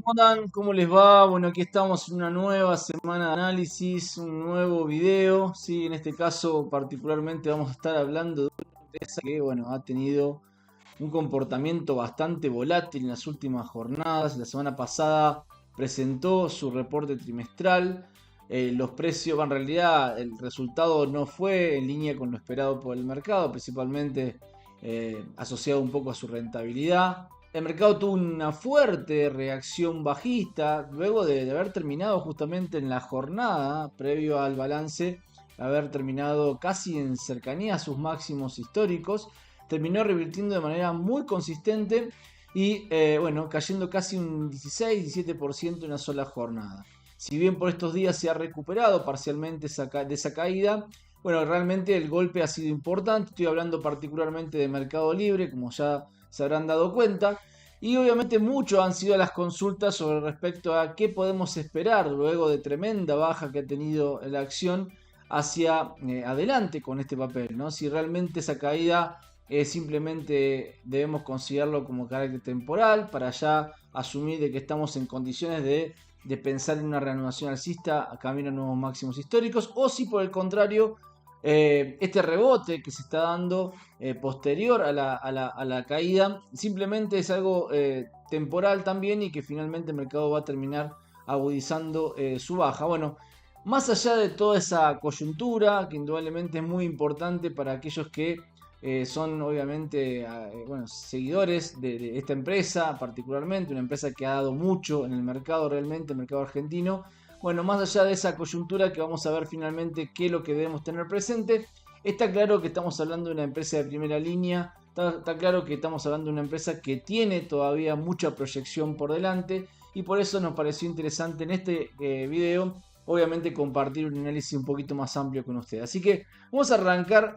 andan? ¿Cómo les va? Bueno, aquí estamos en una nueva semana de análisis, un nuevo video. Sí, en este caso particularmente vamos a estar hablando de una empresa que, bueno, ha tenido un comportamiento bastante volátil en las últimas jornadas. La semana pasada presentó su reporte trimestral. Los precios, en realidad el resultado no fue en línea con lo esperado por el mercado, principalmente asociado un poco a su rentabilidad. El mercado tuvo una fuerte reacción bajista luego de haber terminado justamente en la jornada previo al balance, haber terminado casi en cercanía a sus máximos históricos. Terminó revirtiendo de manera muy consistente y bueno, cayendo casi un 16-17% en una sola jornada. Si bien por estos días se ha recuperado parcialmente de esa caída, bueno, realmente el golpe ha sido importante. Estoy hablando particularmente de Mercado Libre, como ya se habrán dado cuenta. Y obviamente mucho han sido las consultas sobre respecto a qué podemos esperar luego de tremenda baja que ha tenido la acción hacia adelante con este papel, ¿no? Si realmente esa caída simplemente debemos considerarlo como carácter temporal para ya asumir de que estamos en condiciones de pensar en una reanudación alcista a camino a nuevos máximos históricos, o si por el contrario este rebote que se está dando posterior a la caída simplemente es algo temporal también y que finalmente el mercado va a terminar agudizando su baja. Bueno, más allá de toda esa coyuntura, que indudablemente es muy importante para aquellos que son obviamente bueno, seguidores de esta empresa, particularmente una empresa que ha dado mucho en el mercado realmente, el mercado argentino. Bueno, más allá de esa coyuntura que vamos a ver finalmente qué es lo que debemos tener presente, está claro que estamos hablando de una empresa de primera línea, está claro que estamos hablando de una empresa que tiene todavía mucha proyección por delante y por eso nos pareció interesante en este video, obviamente compartir un análisis un poquito más amplio con ustedes. Así que vamos a arrancar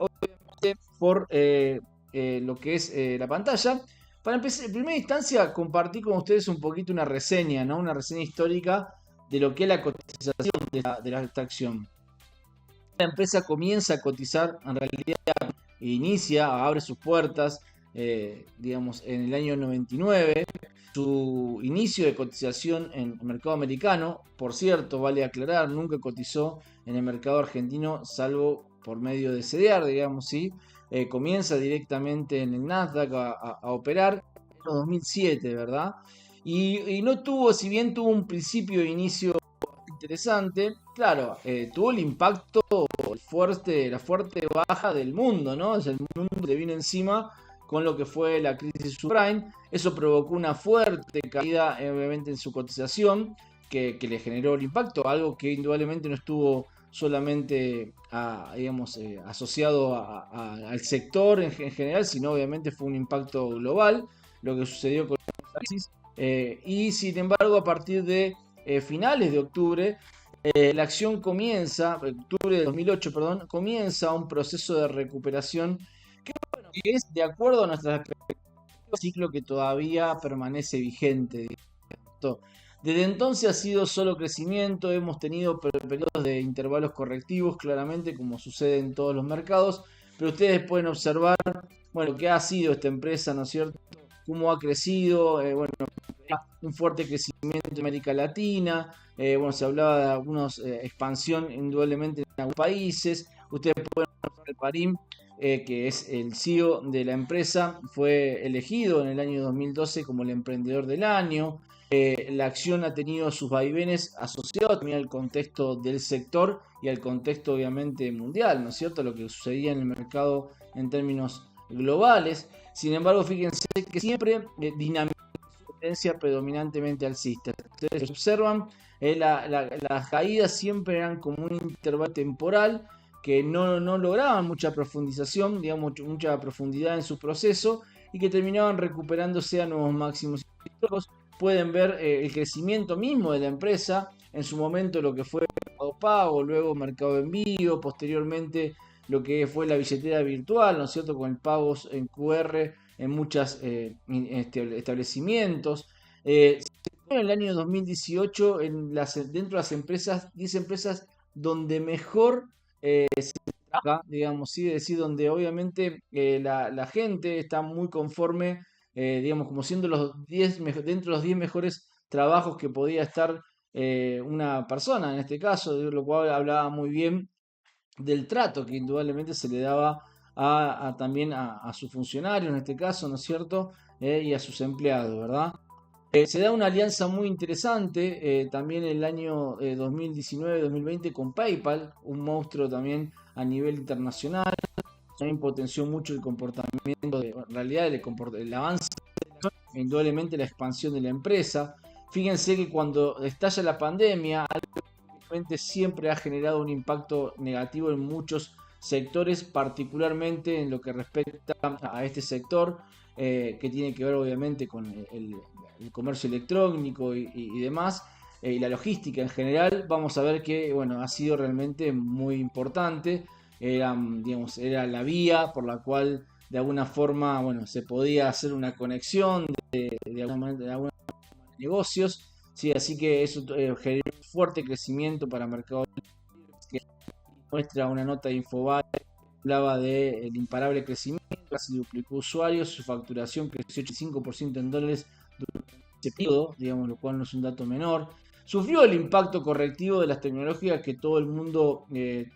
por lo que es la pantalla. Para empezar, en primera instancia, compartir con ustedes un poquito una reseña, ¿no? Una reseña histórica de lo que es la cotización de esta acción. La empresa comienza a cotizar, en realidad inicia, abre sus puertas, digamos, en el año 99. Su inicio de cotización en el mercado americano, por cierto, vale aclarar, nunca cotizó en el mercado argentino, salvo por medio de CDR, digamos, ¿sí? Comienza directamente en el Nasdaq a operar en los 2007, ¿verdad? Y no tuvo, si bien tuvo un principio de inicio interesante, claro, tuvo el impacto fuerte, la fuerte baja del mundo, ¿no? O sea, el mundo le vino encima con lo que fue la crisis subprime. Eso provocó una fuerte caída, obviamente, en su cotización, que le generó el impacto, algo que indudablemente no estuvo solamente digamos, asociado al sector en general, sino obviamente fue un impacto global, lo que sucedió con la crisis. Y sin embargo, a partir de finales de octubre, la acción comienza, octubre de 2008, perdón, comienza un proceso de recuperación que es de acuerdo a nuestras expectativas, un ciclo que todavía permanece vigente. Desde entonces ha sido solo crecimiento, hemos tenido periodos de intervalos correctivos, claramente, como sucede en todos los mercados, pero ustedes pueden observar, bueno, qué ha sido esta empresa, ¿no es cierto? Cómo ha crecido, bueno, un fuerte crecimiento en América Latina, bueno, se hablaba de algunos expansión indudablemente en algunos países, ustedes pueden observar el Parim, que es el CEO de la empresa, fue elegido en el año 2012 como el emprendedor del año. La acción ha tenido sus vaivenes asociados también al contexto del sector y al contexto obviamente mundial, ¿no es cierto? Lo que sucedía en el mercado en términos globales. Sin embargo, fíjense que siempre dinamizó su tendencia predominantemente alcista. Ustedes observan, las caídas siempre eran como un intervalo temporal que no lograban mucha profundización, digamos, mucha profundidad en su proceso y que terminaban recuperándose a nuevos máximos históricos. Pueden ver el crecimiento mismo de la empresa, en su momento lo que fue Mercado Pago, luego Mercado Envío, posteriormente lo que fue la billetera virtual, ¿no es cierto?, con pagos en QR en muchos establecimientos. En el año 2018, dentro de las empresas, 10 empresas donde mejor se trabaja, digamos, ¿sí? Es decir, donde obviamente la gente está muy conforme, digamos, como siendo dentro de los 10 mejores trabajos que podía estar una persona, en este caso, de lo cual hablaba muy bien del trato que indudablemente se le daba también a sus funcionarios, en este caso, ¿no es cierto? Y a sus empleados, ¿verdad? Se da una alianza muy interesante también en el año 2019-2020 con PayPal, un monstruo también a nivel internacional. También potenció mucho el comportamiento, en realidad el avance, indudablemente la expansión de la empresa. Fíjense que cuando estalla la pandemia, siempre ha generado un impacto negativo en muchos sectores, particularmente en lo que respecta a este sector, que tiene que ver obviamente con el comercio electrónico y demás, y la logística en general. Vamos a ver que bueno, ha sido realmente muy importante. Digamos, era la vía por la cual de alguna forma bueno, se podía hacer una conexión de alguna manera, de alguna negocios. Sí, así que eso generó un fuerte crecimiento para Mercado Libre, que muestra una nota de Infobae que hablaba del imparable crecimiento, casi duplicó usuarios, su facturación creció 85% en dólares durante ese periodo, digamos, lo cual no es un dato menor. Sufrió el impacto correctivo de las tecnológicas que todo el mundo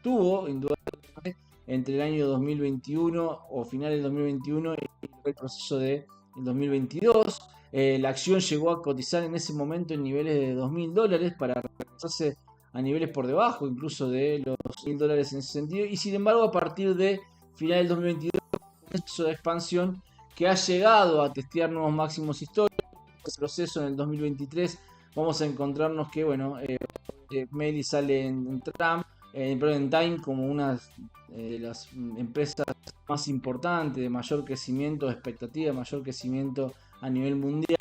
tuvo, indudablemente, entre el año 2021 o finales del 2021 y el proceso de 2022. La acción llegó a cotizar en ese momento en niveles de $2.000 para regresarse a niveles por debajo incluso de los $1.000 en ese sentido, y sin embargo a partir de final del 2022 un proceso de expansión que ha llegado a testear nuevos máximos históricos. Ese proceso en el 2023 vamos a encontrarnos que bueno, Meli sale en Time como una de las empresas más importantes, de mayor crecimiento, de expectativa de mayor crecimiento a nivel mundial.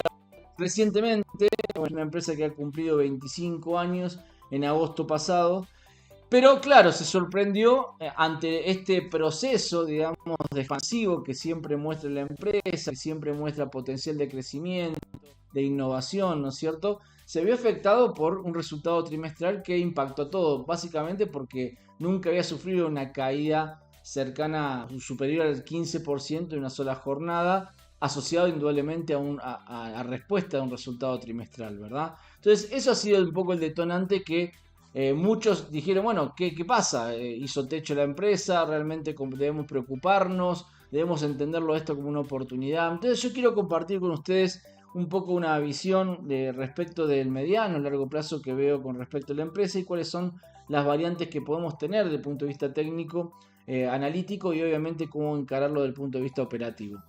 Recientemente, es una empresa que ha cumplido 25 años en agosto pasado, pero claro, se sorprendió ante este proceso, digamos, de expansivo que siempre muestra la empresa, que siempre muestra potencial de crecimiento, de innovación, ¿no es cierto? Se vio afectado por un resultado trimestral que impactó a todo, básicamente porque nunca había sufrido una caída cercana, superior al 15% en una sola jornada, asociado indudablemente a respuesta de un resultado trimestral, ¿verdad? Entonces, eso ha sido un poco el detonante que muchos dijeron, bueno, ¿qué pasa? ¿Hizo techo la empresa? ¿Realmente debemos preocuparnos? ¿Debemos entenderlo esto como una oportunidad? Entonces, yo quiero compartir con ustedes un poco una visión respecto del mediano, largo plazo que veo con respecto a la empresa y cuáles son las variantes que podemos tener desde el punto de vista técnico, analítico y obviamente cómo encararlo desde el punto de vista operativo.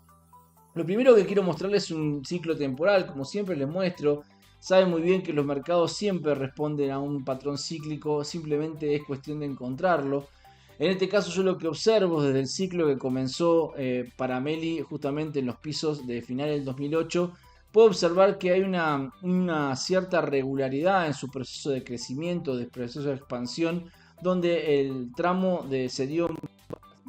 Lo primero que quiero mostrarles es un ciclo temporal, como siempre les muestro. Saben muy bien que los mercados siempre responden a un patrón cíclico, simplemente es cuestión de encontrarlo. En este caso yo lo que observo desde el ciclo que comenzó para Meli justamente en los pisos de final del 2008, puedo observar que hay una cierta regularidad en su proceso de crecimiento, de proceso de expansión, donde el tramo se dio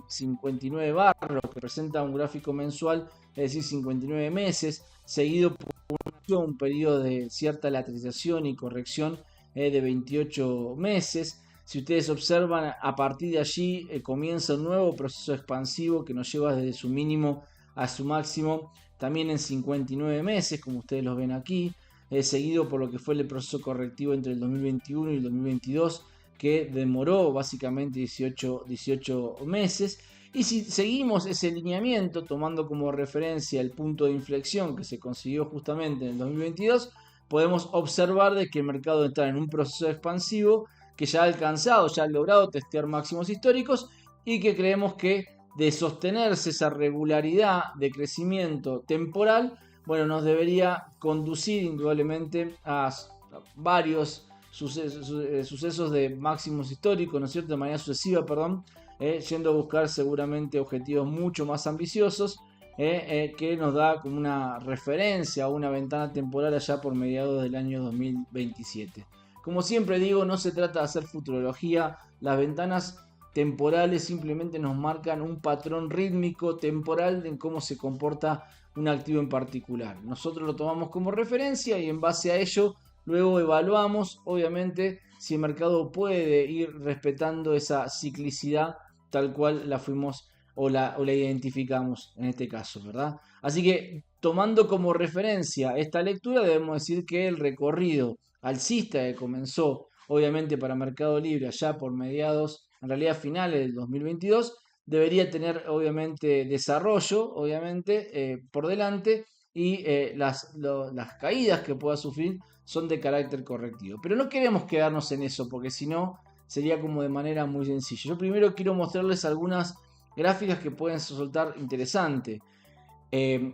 59 barras, lo que representa un gráfico mensual, es decir, 59 meses, seguido por un periodo de cierta lateralización y corrección de 28 meses. Si ustedes observan, a partir de allí comienza un nuevo proceso expansivo que nos lleva desde su mínimo a su máximo, también en 59 meses, como ustedes lo ven aquí, seguido por lo que fue el proceso correctivo entre el 2021 y el 2022, que demoró básicamente 18 meses. Y si seguimos ese lineamiento, tomando como referencia el punto de inflexión que se consiguió justamente en el 2022, podemos observar de que el mercado está en un proceso expansivo que ya ha alcanzado, ya ha logrado testear máximos históricos y que creemos que de sostenerse esa regularidad de crecimiento temporal, bueno, nos debería conducir indudablemente a varios sucesos de máximos históricos, ¿no es cierto?, de manera sucesiva, perdón, yendo a buscar seguramente objetivos mucho más ambiciosos, que nos da como una referencia o una ventana temporal allá por mediados del año 2027. Como siempre digo, no se trata de hacer futurología, las ventanas temporales simplemente nos marcan un patrón rítmico temporal en cómo se comporta un activo en particular. Nosotros lo tomamos como referencia y en base a ello luego evaluamos, obviamente, si el mercado puede ir respetando esa ciclicidad tal cual la fuimos o la identificamos en este caso, ¿verdad? Así que tomando como referencia esta lectura, debemos decir que el recorrido alcista que comenzó, obviamente, para Mercado Libre allá por mediados, en realidad finales del 2022, debería tener, obviamente, desarrollo, obviamente, por delante, y las caídas que pueda sufrir son de carácter correctivo. Pero no queremos quedarnos en eso, porque si no, sería como de manera muy sencilla. Yo primero quiero mostrarles algunas gráficas que pueden resultar interesantes.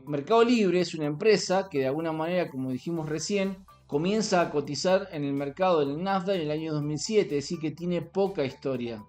Mercado Libre es una empresa que de alguna manera, como dijimos recién, comienza a cotizar en el mercado del Nasdaq en el año 2007, es decir, que tiene poca historia.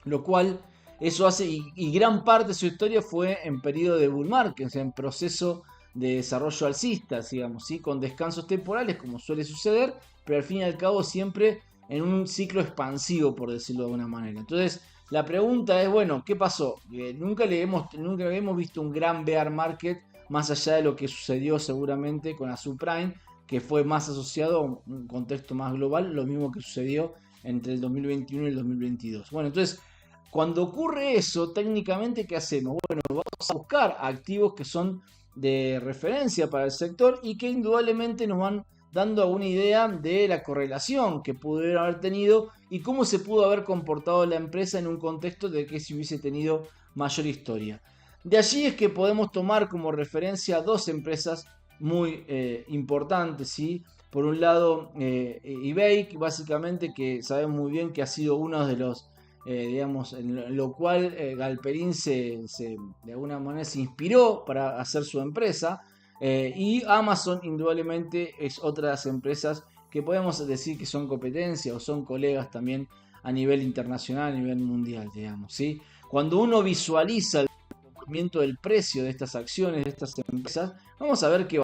Lo cual, eso hace, y gran parte de su historia fue en periodo de bull market, o sea, en proceso de desarrollo alcista, digamos, ¿sí? Con descansos temporales, como suele suceder, pero al fin y al cabo siempre en un ciclo expansivo, por decirlo de alguna manera. Entonces, la pregunta es, bueno, ¿qué pasó? Nunca habíamos visto un gran bear market, más allá de lo que sucedió seguramente con la subprime, que fue más asociado a un contexto más global, lo mismo que sucedió entre el 2021 y el 2022. Bueno, entonces, cuando ocurre eso, técnicamente, ¿qué hacemos? Bueno, vamos a buscar activos que son de referencia para el sector y que indudablemente nos van dando alguna idea de la correlación que pudieron haber tenido y cómo se pudo haber comportado la empresa en un contexto de que si hubiese tenido mayor historia. De allí es que podemos tomar como referencia dos empresas muy importantes, ¿sí? Por un lado, eBay, básicamente, que sabemos muy bien que ha sido uno de los, digamos, en lo cual Galperín de alguna manera se inspiró para hacer su empresa. Y Amazon, indudablemente, es otra de las empresas que podemos decir que son competencia o son colegas también a nivel internacional, a nivel mundial, digamos, ¿sí? Cuando uno visualiza el movimiento del precio de estas acciones, de estas empresas, vamos a ver que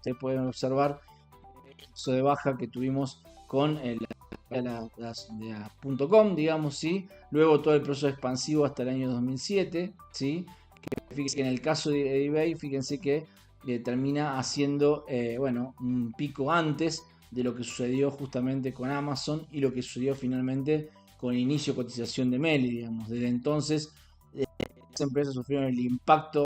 se pueden observar el de baja que tuvimos con la .com, digamos, ¿sí? Luego todo el proceso expansivo hasta el año 2007, ¿sí? Que fíjense que en el caso de eBay, fíjense que termina haciendo bueno, un pico antes de lo que sucedió justamente con Amazon y lo que sucedió finalmente con el inicio de cotización de Meli, digamos. Desde entonces las empresas sufrieron el impacto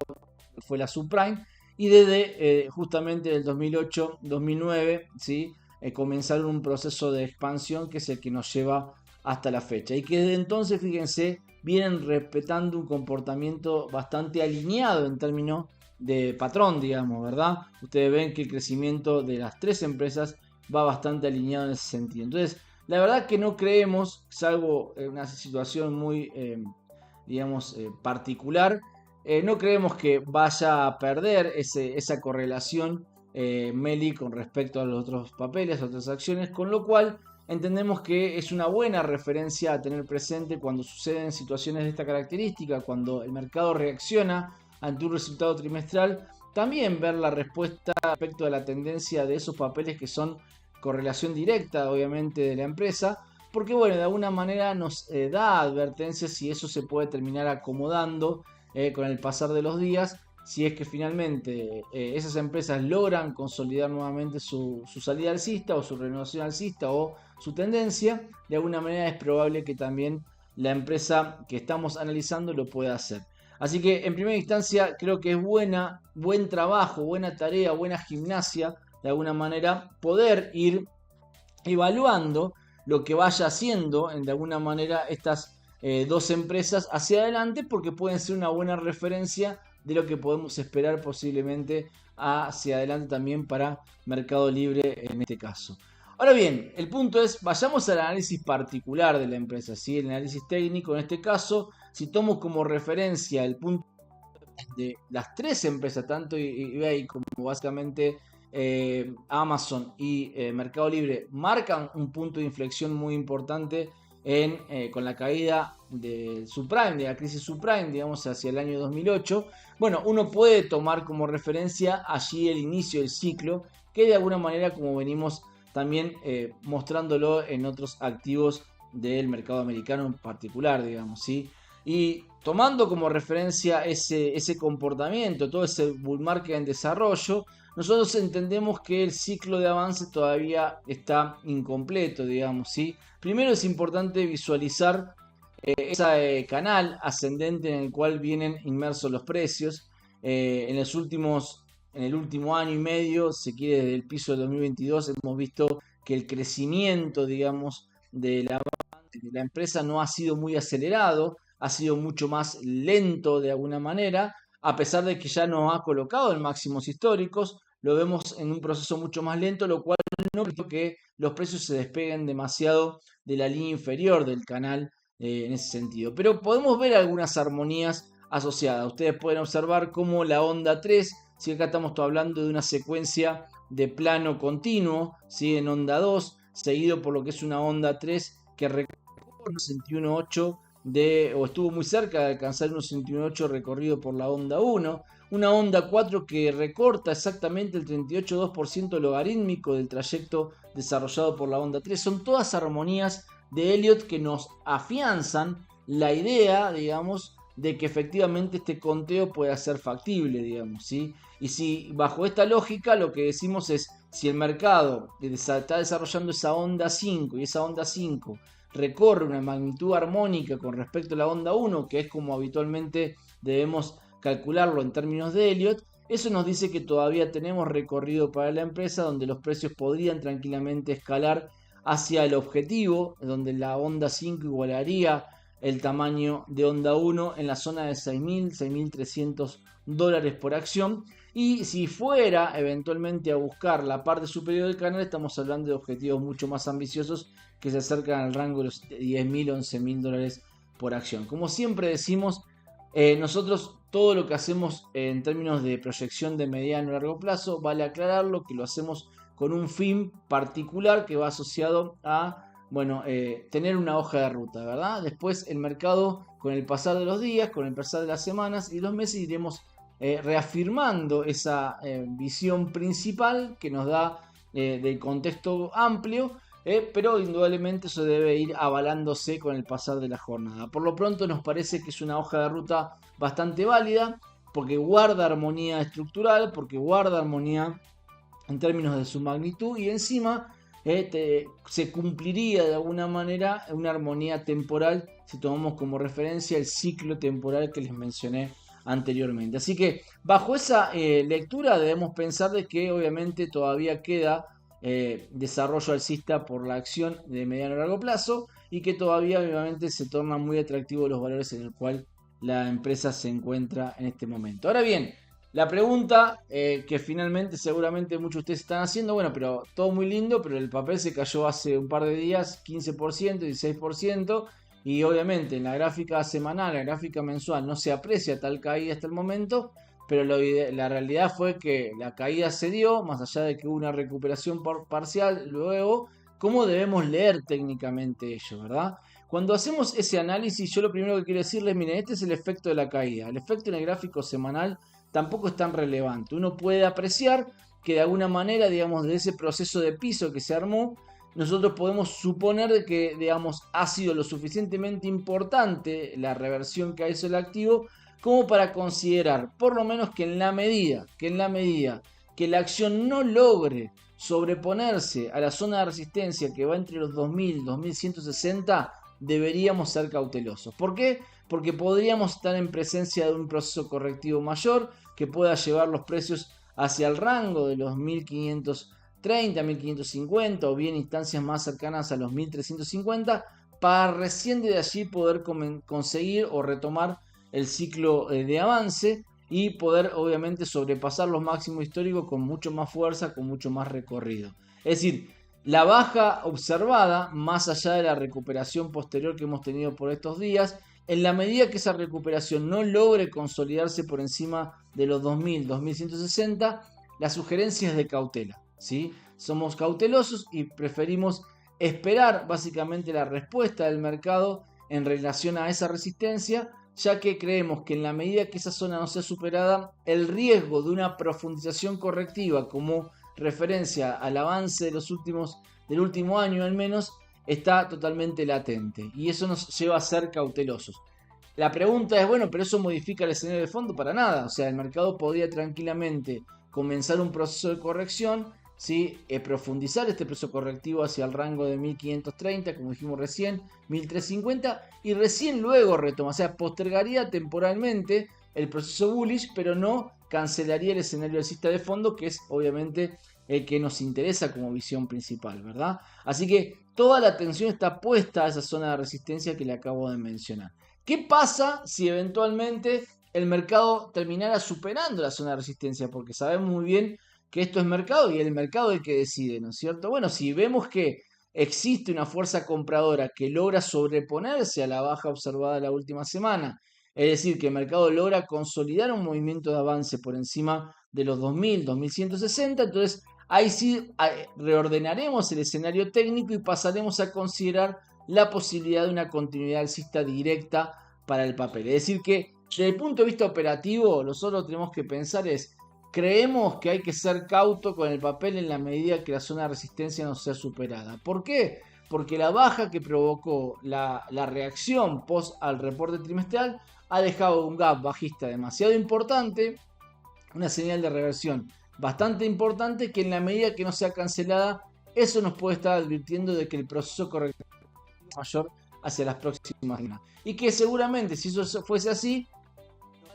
que fue la subprime y desde justamente el 2008-2009, ¿sí? Comenzaron un proceso de expansión que es el que nos lleva hasta la fecha y que desde entonces, fíjense, vienen respetando un comportamiento bastante alineado en términos de patrón, digamos, ¿verdad? Ustedes ven que el crecimiento de las tres empresas va bastante alineado en ese sentido. Entonces, la verdad que no creemos, salvo una situación muy, digamos, particular, no creemos que vaya a perder esa correlación Meli con respecto a los otros papeles, otras acciones, con lo cual entendemos que es una buena referencia a tener presente cuando suceden situaciones de esta característica, cuando el mercado reacciona ante un resultado trimestral, también ver la respuesta respecto a la tendencia de esos papeles que son correlación directa, obviamente, de la empresa, porque bueno, de alguna manera nos da advertencias si eso se puede terminar acomodando con el pasar de los días, si es que finalmente esas empresas logran consolidar nuevamente su salida alcista o su renovación alcista o su tendencia, de alguna manera es probable que también la empresa que estamos analizando lo pueda hacer. Así que en primera instancia creo que es buen trabajo, buena tarea, buena gimnasia, de alguna manera, poder ir evaluando lo que vaya haciendo de alguna manera estas dos empresas hacia adelante, porque pueden ser una buena referencia de lo que podemos esperar posiblemente hacia adelante también para Mercado Libre en este caso. Ahora bien, el punto es, vayamos al análisis particular de la empresa, ¿sí? El análisis técnico en este caso, si tomo como referencia el punto de las tres empresas, tanto eBay como básicamente Amazon y Mercado Libre, marcan un punto de inflexión muy importante con la caída de subprime, de la crisis subprime, digamos, hacia el año 2008. Bueno, uno puede tomar como referencia allí el inicio del ciclo, que de alguna manera, como venimos también mostrándolo en otros activos del mercado americano en particular, digamos, ¿sí? Y tomando como referencia ese comportamiento, todo ese bull market en desarrollo, nosotros entendemos que el ciclo de avance todavía está incompleto, digamos, ¿sí? Primero es importante visualizar ese canal ascendente en el cual vienen inmersos los precios. En los últimos en el último año y medio, se quiere desde el piso del 2022, hemos visto que el crecimiento, digamos, de la empresa no ha sido muy acelerado, ha sido mucho más lento de alguna manera, a pesar de que ya nos ha colocado en máximos históricos, lo vemos en un proceso mucho más lento, lo cual no permite que los precios se despeguen demasiado de la línea inferior del canal en ese sentido. Pero podemos ver algunas armonías asociadas. Ustedes pueden observar cómo la onda 3, si acá estamos hablando de una secuencia de plano continuo, ¿sí? En onda 2, seguido por lo que es una onda 3 que recorre 61.8 o estuvo muy cerca de alcanzar un 61.8 recorrido por la onda 1, una onda 4 que recorta exactamente el 38,2% logarítmico del trayecto desarrollado por la onda 3. Son todas armonías de Elliott que nos afianzan la idea, digamos, de que efectivamente este conteo pueda ser factible, digamos, ¿sí? Y si bajo esta lógica lo que decimos es, si el mercado está desarrollando esa onda 5 y esa onda 5 recorre una magnitud armónica con respecto a la onda 1, que es como habitualmente debemos calcularlo en términos de Elliott, eso nos dice que todavía tenemos recorrido para la empresa donde los precios podrían tranquilamente escalar hacia el objetivo, donde la onda 5 igualaría el tamaño de onda 1 en la zona de 6.000, 6.300 dólares por acción. Y si fuera eventualmente a buscar la parte superior del canal, estamos hablando de objetivos mucho más ambiciosos que se acercan al rango de los 10.000, 11.000 dólares por acción. Como siempre decimos, nosotros todo lo que hacemos en términos de proyección de mediano y largo plazo, vale aclararlo que lo hacemos con un fin particular que va asociado a tener una hoja de ruta, ¿verdad? Después el mercado, con el pasar de los días, con el pasar de las semanas y los meses, iremos reafirmando esa visión principal que nos da del contexto amplio, pero indudablemente eso debe ir avalándose con el pasar de la jornada. Por lo pronto nos parece que es una hoja de ruta bastante válida, porque guarda armonía estructural, porque guarda armonía en términos de su magnitud y encima se cumpliría de alguna manera una armonía temporal si tomamos como referencia el ciclo temporal que les mencioné anteriormente. Así que bajo esa lectura debemos pensar de que obviamente todavía queda desarrollo alcista por la acción de mediano y largo plazo y que todavía obviamente se tornan muy atractivos los valores en el cual la empresa se encuentra en este momento. Ahora bien, la pregunta que finalmente seguramente muchos de ustedes están haciendo, bueno, pero todo muy lindo, pero el papel se cayó hace un par de días 15%, 16%, y obviamente en la gráfica semanal, la gráfica mensual no se aprecia tal caída hasta el momento, pero la realidad fue que la caída se dio, más allá de que hubo una recuperación parcial luego. ¿Cómo debemos leer técnicamente ello, verdad? Cuando hacemos ese análisis, yo lo primero que quiero decirles, miren, este es el efecto de la caída. El efecto en el gráfico semanal tampoco es tan relevante. Uno puede apreciar que de alguna manera, digamos, de ese proceso de piso que se armó, nosotros podemos suponer que, digamos, ha sido lo suficientemente importante la reversión que hizo el activo como para considerar, por lo menos que en la medida que la acción no logre sobreponerse a la zona de resistencia que va entre los 2000 y 2160, deberíamos ser cautelosos. ¿Por qué? Porque podríamos estar en presencia de un proceso correctivo mayor que pueda llevar los precios hacia el rango de los 1530, 1550 o bien instancias más cercanas a los 1350 para recién de allí poder conseguir o retomar el ciclo de avance y poder obviamente sobrepasar los máximos históricos con mucho más fuerza, con mucho más recorrido. Es decir, la baja observada, más allá de la recuperación posterior que hemos tenido por estos días, en la medida que esa recuperación no logre consolidarse por encima de los 2000, 2160, la sugerencia es de cautela, ¿sí? Somos cautelosos y preferimos esperar básicamente la respuesta del mercado en relación a esa resistencia, ya que creemos que en la medida que esa zona no sea superada, el riesgo de una profundización correctiva como referencia al avance del último año al menos, está totalmente latente y eso nos lleva a ser cautelosos. La pregunta es, bueno, pero eso modifica el escenario de fondo para nada, o sea, el mercado podría tranquilamente comenzar un proceso de corrección, ¿sí? Profundizar este proceso correctivo hacia el rango de 1530, como dijimos recién, 1350, y recién luego retoma, o sea, postergaría temporalmente el proceso bullish, pero no cancelaría el escenario alcista de fondo, que es obviamente el que nos interesa como visión principal, ¿verdad? Así que toda la atención está puesta a esa zona de resistencia que le acabo de mencionar. ¿Qué pasa si eventualmente el mercado terminara superando la zona de resistencia? Porque sabemos muy bien que esto es mercado y el mercado es el que decide, ¿no es cierto? Bueno, si vemos que existe una fuerza compradora que logra sobreponerse a la baja observada la última semana, es decir, que el mercado logra consolidar un movimiento de avance por encima de los 2000, 2160, entonces ahí sí reordenaremos el escenario técnico y pasaremos a considerar la posibilidad de una continuidad alcista directa para el papel. Es decir que desde el punto de vista operativo, nosotros tenemos que pensar creemos que hay que ser cauto con el papel en la medida que la zona de resistencia no sea superada. ¿Por qué? Porque la baja que provocó la reacción post al reporte trimestral ha dejado un gap bajista demasiado importante, una señal de reversión bastante importante que en la medida que no sea cancelada, eso nos puede estar advirtiendo de que el proceso correctivo es mayor hacia las próximas semanas. Y que seguramente, si eso fuese así,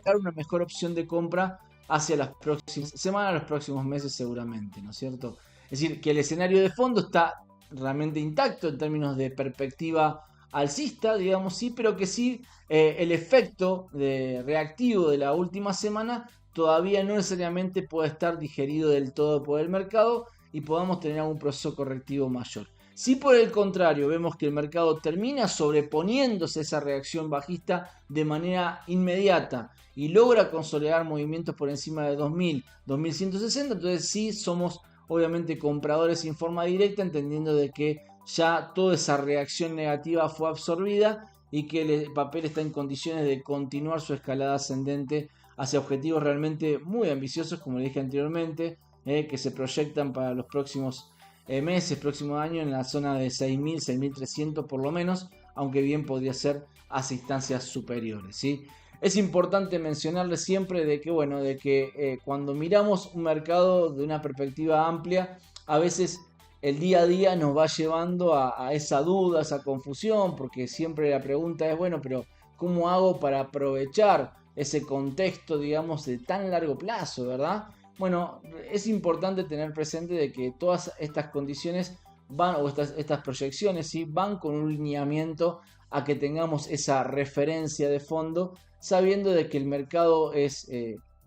dar una mejor opción de compra hacia las próximas semanas, los próximos meses seguramente, ¿no es cierto? Es decir, que el escenario de fondo está realmente intacto en términos de perspectiva alcista, digamos, sí, pero que sí el efecto reactivo de la última semana todavía no necesariamente puede estar digerido del todo por el mercado y podamos tener algún proceso correctivo mayor. Si por el contrario vemos que el mercado termina sobreponiéndose a esa reacción bajista de manera inmediata y logra consolidar movimientos por encima de 2000, 2160, entonces sí somos obviamente compradores en forma directa, entendiendo de que ya toda esa reacción negativa fue absorbida y que el papel está en condiciones de continuar su escalada ascendente hacia objetivos realmente muy ambiciosos, como le dije anteriormente, que se proyectan para los próximos meses, próximo año, en la zona de 6.000, 6.300 por lo menos, aunque bien podría ser hacia instancias superiores, ¿sí? Es importante mencionarles siempre de que cuando miramos un mercado de una perspectiva amplia, a veces el día a día nos va llevando a esa duda, a esa confusión, porque siempre la pregunta es, bueno, pero ¿cómo hago para aprovechar ese contexto, digamos, de tan largo plazo, verdad? Bueno, es importante tener presente de que todas estas condiciones van, o estas proyecciones, ¿sí?, van con un lineamiento a que tengamos esa referencia de fondo, sabiendo de que el mercado es,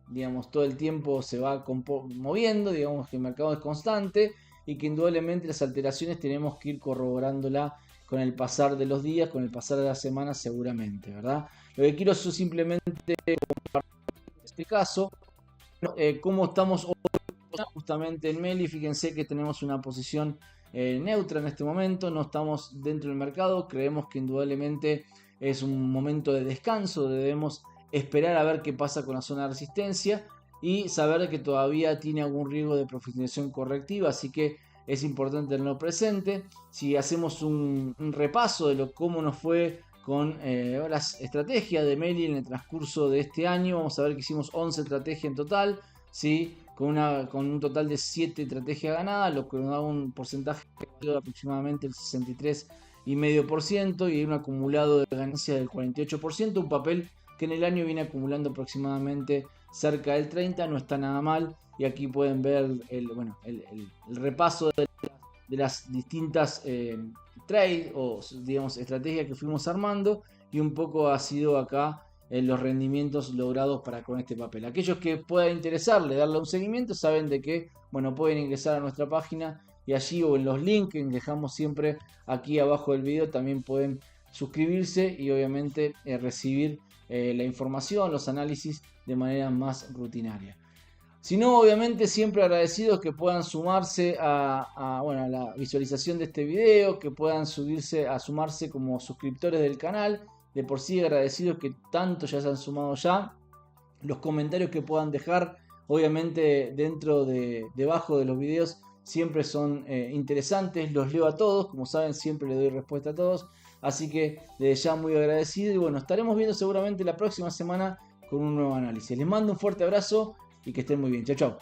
digamos, todo el tiempo se va moviendo, digamos que el mercado es constante y que indudablemente las alteraciones tenemos que ir corroborándola con el pasar de los días, con el pasar de las semanas seguramente, ¿verdad? Lo que quiero es simplemente compartir en este caso cómo estamos hoy justamente en Meli. Fíjense que tenemos una posición neutra en este momento, no estamos dentro del mercado, creemos que indudablemente es un momento de descanso, debemos esperar a ver qué pasa con la zona de resistencia y saber que todavía tiene algún riesgo de profundización correctiva, así que es importante tenerlo presente. Si hacemos un repaso de cómo nos fue con las estrategias de Meli en el transcurso de este año, vamos a ver que hicimos 11 estrategias en total, ¿sí?, con un total de 7 estrategias ganadas, lo que nos da un porcentaje de aproximadamente el 63,5% y un acumulado de ganancia del 48%, un papel que en el año viene acumulando aproximadamente cerca del 30%, no está nada mal, y aquí pueden ver el repaso de las distintas trades o digamos estrategias que fuimos armando, y un poco ha sido acá los rendimientos logrados con este papel. Aquellos que pueda interesarle darle un seguimiento saben de que pueden ingresar a nuestra página y allí, o en los links que dejamos siempre aquí abajo del video, también pueden suscribirse y obviamente recibir la información, los análisis de manera más rutinaria. Si no, obviamente siempre agradecidos que puedan sumarse a la visualización de este video, que puedan sumarse como suscriptores del canal. De por sí agradecidos que tanto ya se han sumado ya. Los comentarios que puedan dejar, obviamente debajo de los videos, siempre son interesantes. Los leo a todos, como saben siempre le doy respuesta a todos. Así que desde ya muy agradecido y estaremos viendo seguramente la próxima semana con un nuevo análisis. Les mando un fuerte abrazo y que estén muy bien. Chau, chau.